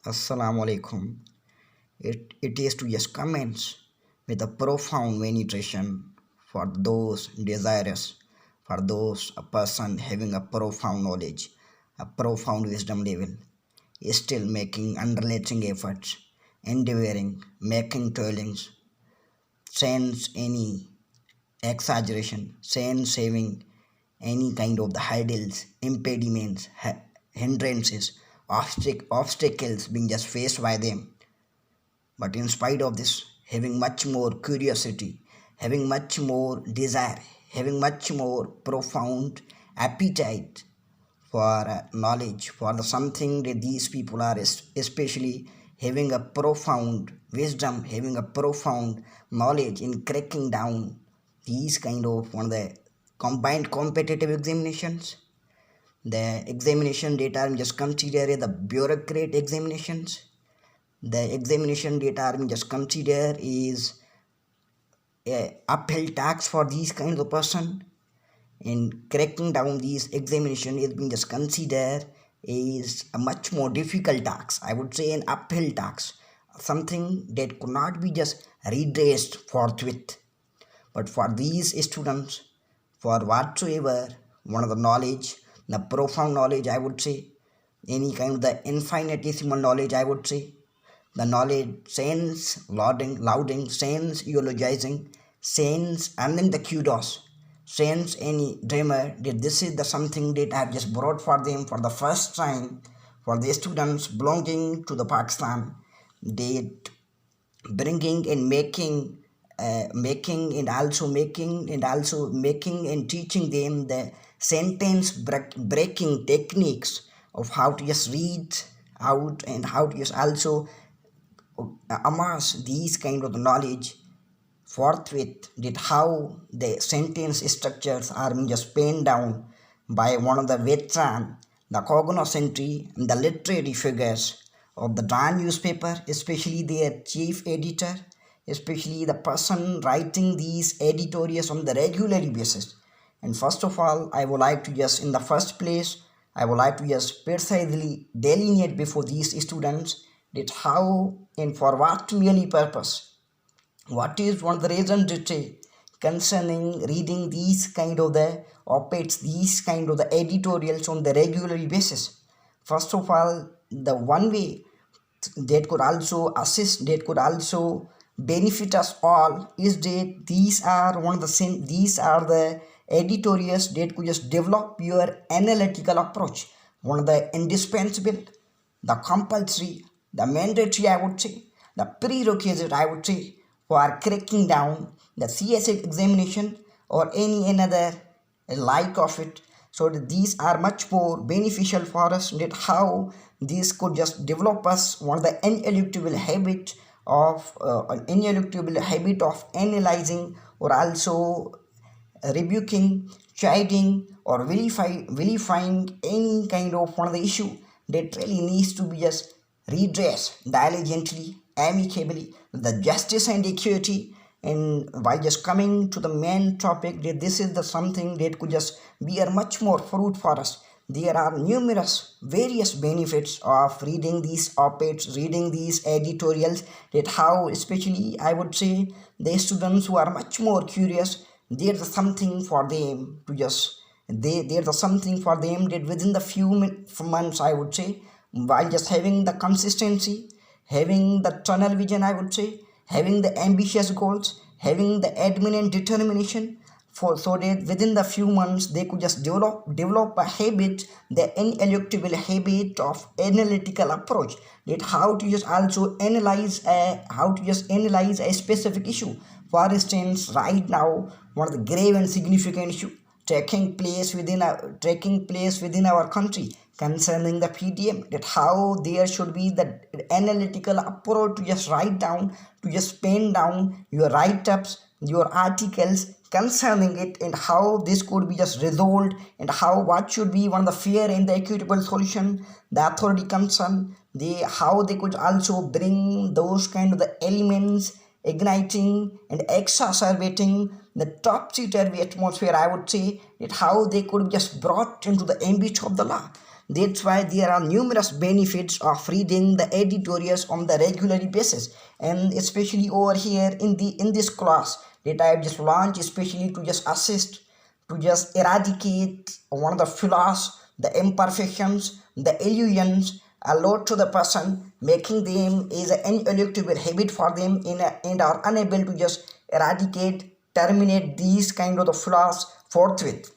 Assalamu alaikum. It is to just commence with a profound penetration for those desirous, for those a person having a profound knowledge, a profound wisdom level, is still making unrelenting efforts, endeavoring, making toilings, sans any exaggeration, sans saving any kind of the hurdles, impediments, hindrances, obstacles being just faced by them. But in spite of this, having much more curiosity, having much more desire, having much more profound appetite for knowledge, for the something that these people are, especially having a profound wisdom, having a profound knowledge in cracking down these kind of one of the combined competitive examinations. The examination data are just consider the bureaucrat examinations. The examination data are just consider is a uphill task for these kinds of person. In cracking down these examination is being just considered is a much more difficult task. I would say an uphill task, something that could not be just redressed forthwith. But for these students, for whatsoever one of the knowledge, the profound knowledge, I would say, any kind of the infinitesimal knowledge, I would say, the knowledge, sense, lauding, sense, eulogizing, sense, and then the kudos, sense any dreamer that this is the something that I have just brought for them for the first time for the students belonging to the Pakistan, that bringing and making and teaching them the sentence breaking techniques of how to just read out and how to just also amass these kind of knowledge forthwith, that how the sentence structures are just penned down by one of the veteran, the cognoscentry and the literary figures of the Dawn newspaper, especially their chief editor, especially the person writing these editorials on the regular basis. And first of all, I would like to just in the first place, I would like to just precisely delineate before these students that how and for what merely purpose, what is one of the reasons to say concerning reading these kind of the op-eds, these kind of the editorials on the regular basis. First of all, the one way that could also assist, that could also benefit us all is that these are the editorials that could just develop your analytical approach. One of the indispensable, the compulsory, the mandatory, I would say, the prerequisite, I would say, for cracking down the CSA examination or any another like of it. So these are much more beneficial for us, that how this could just develop us one of the ineluctable habit of analyzing or also rebuking, chiding, or vilifying any kind of one of the issue that really needs to be just redressed diligently, amicably, the justice and equity. And by just coming to the main topic, that this is the something that could just bear much more fruit for us. There are numerous various benefits of reading these op-eds, reading these editorials, that how especially I would say the students who are much more curious, there's something for them to just there's something for them that within the few months, I would say, while just having the consistency, having the tunnel vision, I would say, having the ambitious goals, having the admin and determination, for so that within the few months they could just develop a habit, the ineluctable habit of analytical approach, that how to just also analyze a specific issue. For instance, right now one of the grave and significant issue taking place within our country concerning the PDM, that how there should be the analytical approach to just write down, to just pen down your write-ups, your articles concerning it, and how this could be just resolved, and how what should be one of the fair and the equitable solution, the authority concern, how they could also bring those kind of the elements igniting and exacerbating the topsy-turvy atmosphere, I would say, that how they could be just brought into the ambit of the law. That's why there are numerous benefits of reading the editorials on the regular basis, and especially over here in this class that I have just launched, especially to just assist, to just eradicate one of the flaws, the imperfections, the illusions allowed to the person, making them is an ineluctable habit for them and are unable to just eradicate, terminate these kind of the flaws forthwith.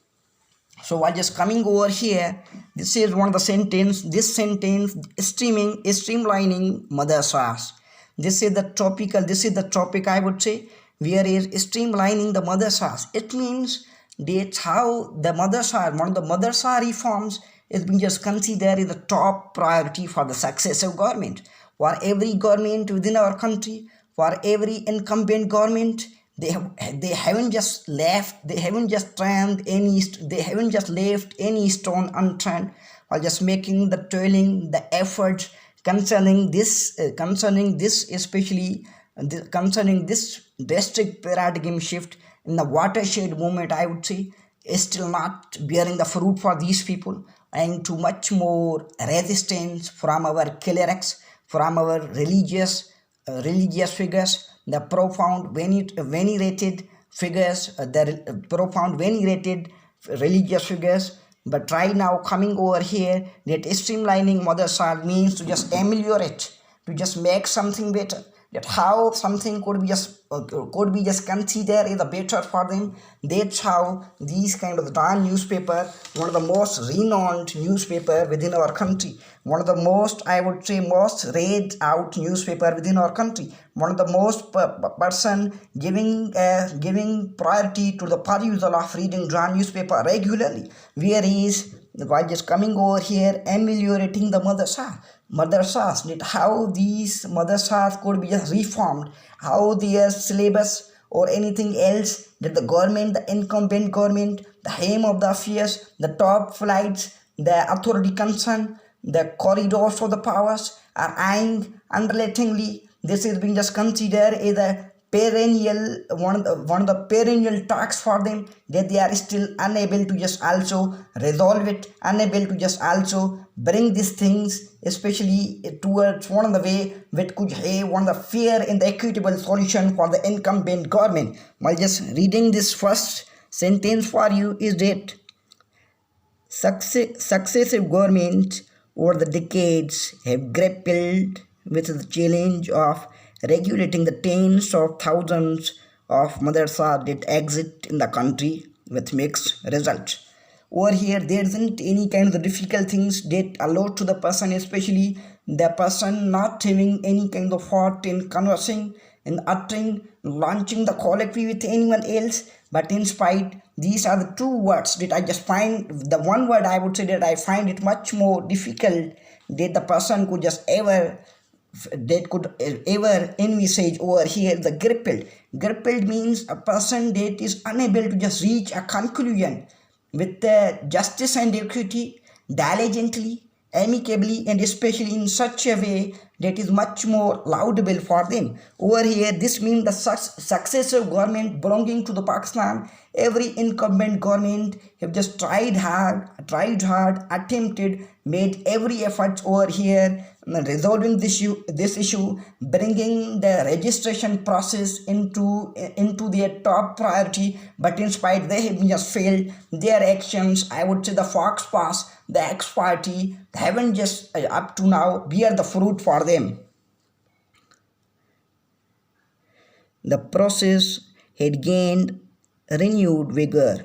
So while just coming over here, this is one of the sentence. This sentence streamlining madrasas. This is the topical. This is the topic I would say. Where is streamlining the madrasas? It means that's how the madrasa, one of the madrasa reforms is being just considered as the top priority for the successive government. For every government within our country, for every incumbent government, they haven't just left, they haven't just left any stone unturned while just making the toiling, the effort concerning this especially concerning this drastic paradigm shift in the watershed movement, I would say, is still not bearing the fruit for these people, and too much more resistance from our clerics, from our religious figures, the profound venerated figures, the profound venerated religious figures. But right now coming over here, that streamlining madrasa means to just ameliorate, to just make something better, that how something could be just considered as a better for them. That's how these kind of Dan newspaper, one of the most renowned newspaper within our country, one of the most, I would say, most read out newspaper within our country, one of the most person giving priority to the perusal of reading Dan newspaper regularly, where is while just coming over here ameliorating the madrasas, that how these madrasas could be just reformed, how their syllabus or anything else that the government, the incumbent government, the aim of the affairs, the top flights, the authority concerned, the corridors of the powers are eyeing unrelentingly. This is being just considered as a perennial one of the perennial tasks for them, that they are still unable to just also resolve it, unable to just also bring these things especially towards one of the way which could have one of the fair and the equitable solution for the incumbent government. While just reading this first sentence for you is that successive governments over the decades have grappled with the challenge of regulating the tens of thousands of madrasas that exist in the country with mixed results. Over here, there isn't any kind of the difficult things that allow to the person, especially the person not having any kind of thought in conversing and uttering, launching the colloquy with anyone else. But in spite, these are the two words that I just find, the one word I would say that I find it much more difficult that the person could just ever envisage over here, the grappled. Grappled means a person that is unable to just reach a conclusion with justice and equity, diligently, amicably, and especially in such a way that is much more laudable for them. Over here, this means the successive government belonging to the Pakistan, every incumbent government have just tried hard, attempted, made every effort over here resolving this issue, bringing the registration process into their top priority. But in spite, they have just failed. Their actions, I would say, the Fox Pass, the X Party, haven't just up to now bear the fruit for them. The process had gained renewed vigor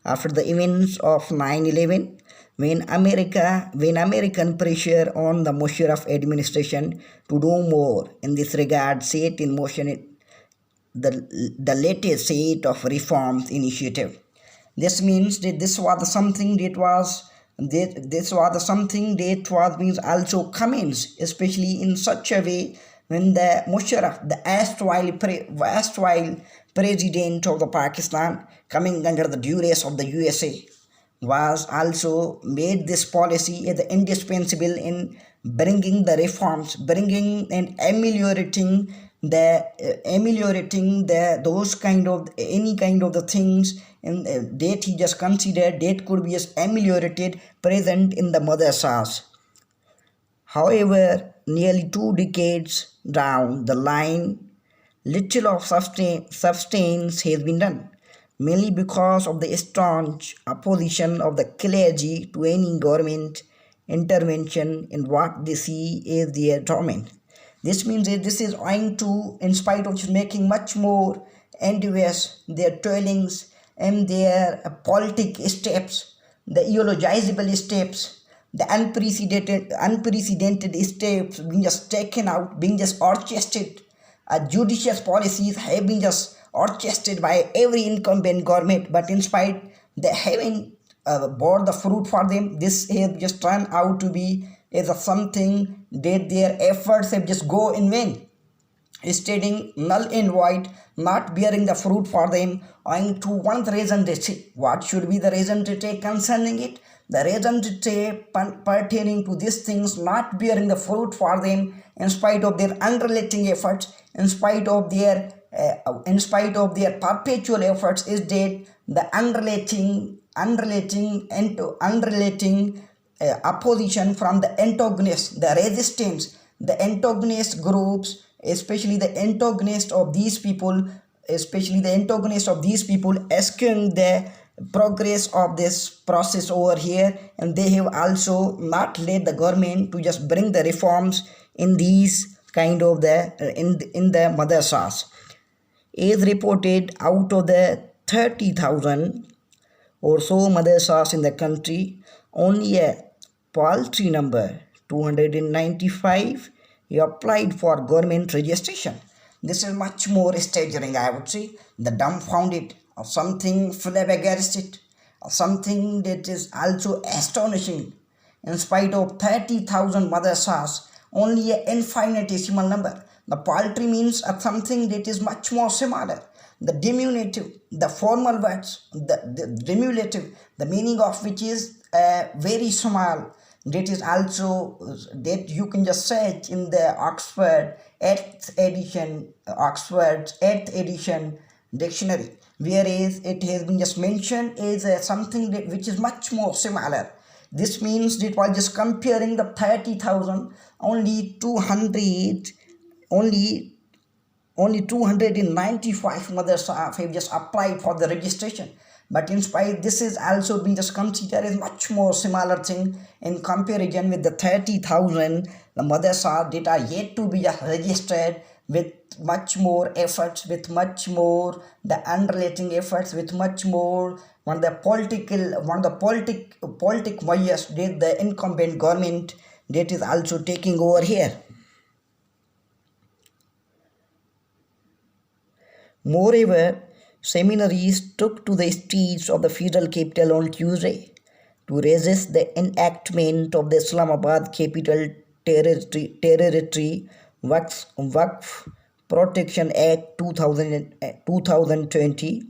after the events of 9/11, when American pressure on the Musharraf administration to do more in this regard set in motion the latest set of reforms initiative. This means that this was something that was means also commenced, especially in such a way when the Musharraf, the erstwhile president of the Pakistan, coming under the duress of the USA, was also made this policy as indispensable in bringing the reforms, bringing and ameliorating the ameliorating the those kind of any kind of the things and that he just considered that could be just ameliorated present in the madrasas. However, nearly 2 decades down the line, little of substance has been done, mainly because of the staunch opposition of the clergy to any government intervention in what they see as their domain. This means that this is owing to, in spite of just making much more endeavors, their toilings and their politic steps, the eulogizable steps, the unprecedented steps being just taken out, being just orchestrated. Judicious policies have been just orchestrated by every incumbent government, but in spite they haven't bore the fruit for them. This has just turned out to be as a something that their efforts have just go in vain, stating null and void, not bearing the fruit for them, owing to one reason they say. What should be the reason to take concerning it? The reason to take pertaining to these things not bearing the fruit for them, in spite of their unrelenting efforts, in spite of their perpetual efforts, is that the unrelenting opposition from the antagonists, the resistance, the antagonist groups, especially the antagonist of these people, asking the progress of this process over here, and they have also not led the government to just bring the reforms in these kind of the in the madrasas. As reported, out of the 30,000 or so madrasas in the country, only a paltry number, 295, applied for government registration. This is much more staggering, I would say, the dumbfounded, or something flabbergasted, or something that is also astonishing. In spite of 30,000 madrasas, only an infinitesimal number. The paltry means something that is much more similar. The diminutive, the formal words, the diminutive, the meaning of which is very small. That is also that you can just search in the Oxford's 8th edition dictionary, whereas it has been just mentioned as something that which is much more similar. This means that while just comparing the 30,000, only 295 mothers have just applied for the registration. But in spite, this is also being just considered as much more similar thing in comparison with the 30,000 the mothers that are yet to be just registered, with much more efforts, with much more the unrelating efforts, with much more politic measures that the incumbent government that is also taking over here. Moreover, seminaries took to the streets of the federal capital on Tuesday to resist the enactment of the Islamabad Capital Territory Waqf Protection Act 2020,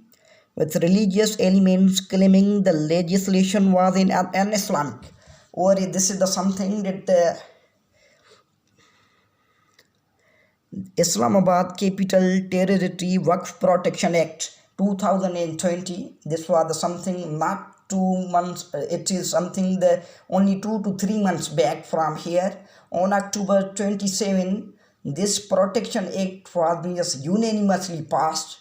with religious elements claiming the legislation was un-Islamic. Or this is the something that the Islamabad Capital Territory Waqf Protection Act 2020. This was the something not 2 months. It is something the only 2 to 3 months back from here. On October 27, this Protection Act was being just unanimously passed.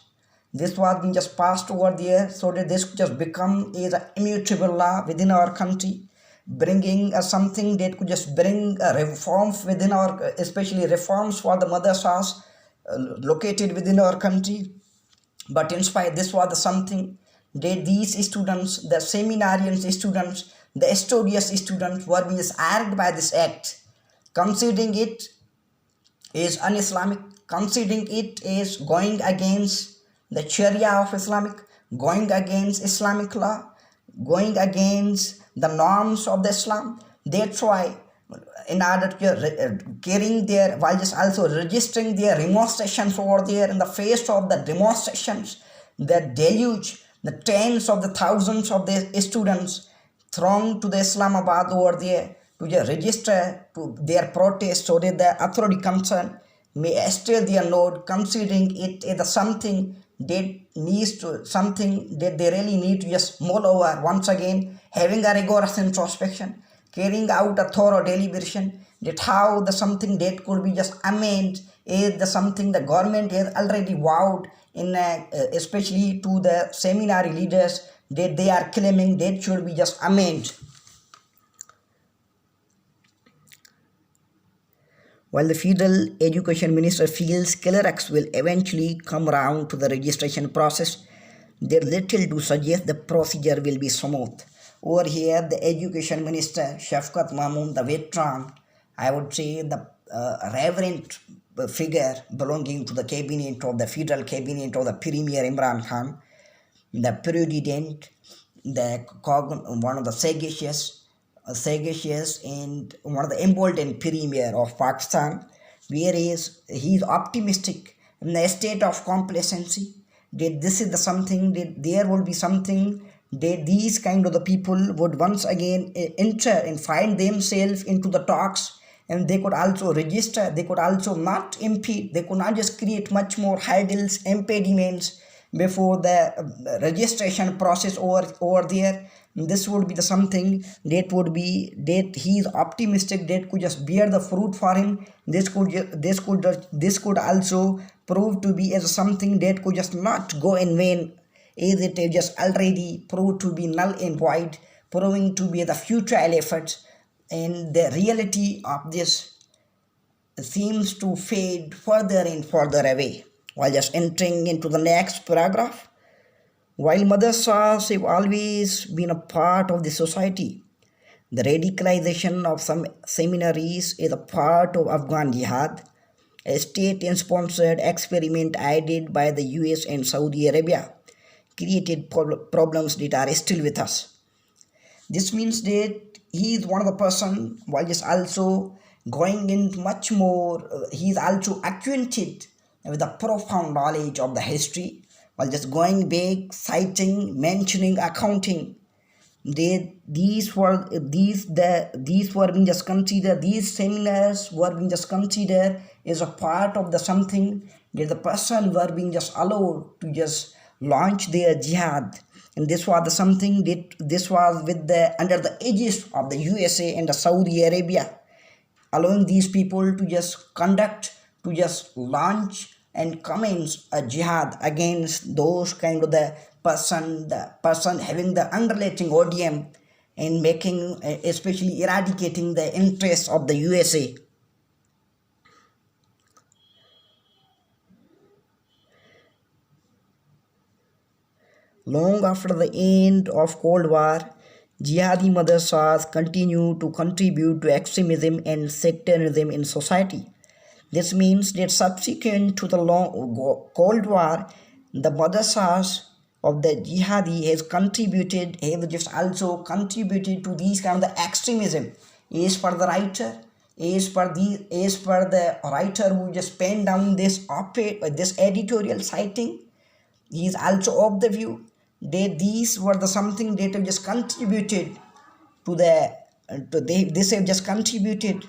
This was being just passed over there so that this could just become an immutable law within our country, bringing something that could just bring reforms within our, especially reforms for the madrasas located within our country. But in spite, this was the something that these students, the seminarian students, the studious students were being argued by this act, considering it is un-Islamic, considering it is going against the Sharia of Islamic, going against Islamic law, going against the norms of the Islam. That's why, in order to carrying their, while just also registering their demonstrations over there, in the face of the demonstrations, the deluge, the tens of the thousands of the students thronged to the Islamabad over there to register to their protest, so that the authority concerned may still they are not considering it as something that needs to something that they really need to just mull over once again, having a rigorous introspection, carrying out a thorough deliberation, that how the something that could be just amended is the something the government has already vowed in especially to the seminary leaders that they are claiming that should be just amended. While the federal education minister feels clerics will eventually come around to the registration process, there is little to suggest the procedure will be smooth. Over here, the education minister, Shafqat Mahmood, the veteran, I would say the reverend figure belonging to the cabinet of the federal cabinet of the Premier Imran Khan, the president, one of the sagacious and one of the important premier of Pakistan, whereas he is optimistic in the state of complacency that this is the something that there will be something that these kind of the people would once again enter and find themselves into the talks, and they could also register, they could also not impede, they could not just create much more hurdles, impediments before the registration process over there. This would be the something that would be that he is optimistic that could just bear the fruit for him. This could also prove to be as something that could just not go in vain, as it is just already proved to be null and void, proving to be the futile efforts, and the reality of this seems to fade further and further away. While just entering into the next paragraph, while madrasas have always been a part of the society, the radicalization of some seminaries is a part of Afghan Jihad, a state-sponsored experiment aided by the US and Saudi Arabia, created problems that are still with us. This means that he is one of the person, while just also going into much more, he is also acquainted with the profound knowledge of the history, while just going back, citing, mentioning, accounting. These were being just considered, these seminars were being just considered as a part of the something that the person were being just allowed to just launch their jihad. And this was the something that this was with the under the aegis of the USA and the Saudi Arabia, allowing these people to just conduct, to just launch and commence a jihad against those kind of the person having the underlying odium and making, especially eradicating the interests of the USA. Long after the end of Cold War, jihadi madrasas continue to contribute to extremism and sectarianism in society. This means that subsequent to the Cold War, the madrasas of the jihadi have just also contributed to these kind of the extremism. As per the writer, as per the writer who just penned down this this editorial citing, he is also of the view that these were the something that have just contributed to this have just contributed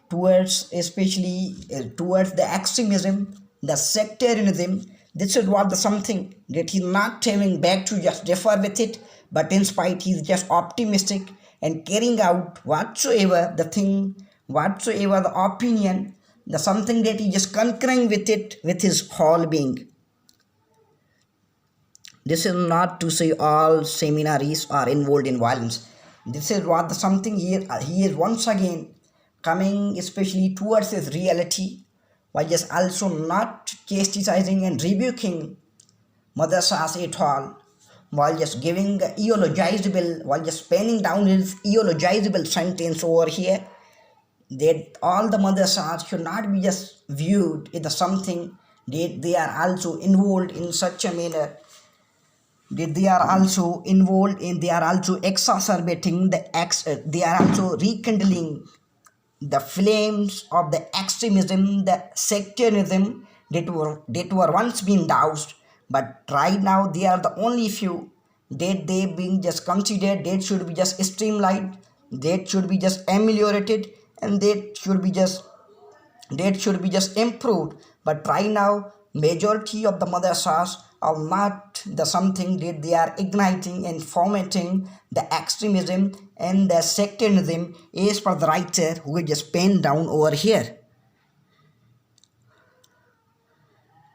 towards, especially towards the extremism, the sectarianism. This is what the something that he's not having back to just differ with it, but in spite he's just optimistic and carrying out whatsoever the thing, whatsoever the opinion, the something that he just concurring with it with his whole being. This is not to say all seminaries are involved in violence. This is what the something he is once again coming especially towards his reality, while just also not chastising and rebuking madrasas at all, while just giving eulogizable, while just penning down his eulogizable sentence over here, that all the madrasas should not be just viewed as something that they are also involved in such a manner, that they are also involved in, they are also exacerbating they are also rekindling the flames of the extremism, the sectarianism that were once been doused, but right now they are the only few that they being just considered, that should be just streamlined, that should be just ameliorated, and that should be just that should be just improved. But right now majority of the madrasas are not the something that they are igniting and fomenting the extremism and the sectarianism as per the writer who is just penned down over here.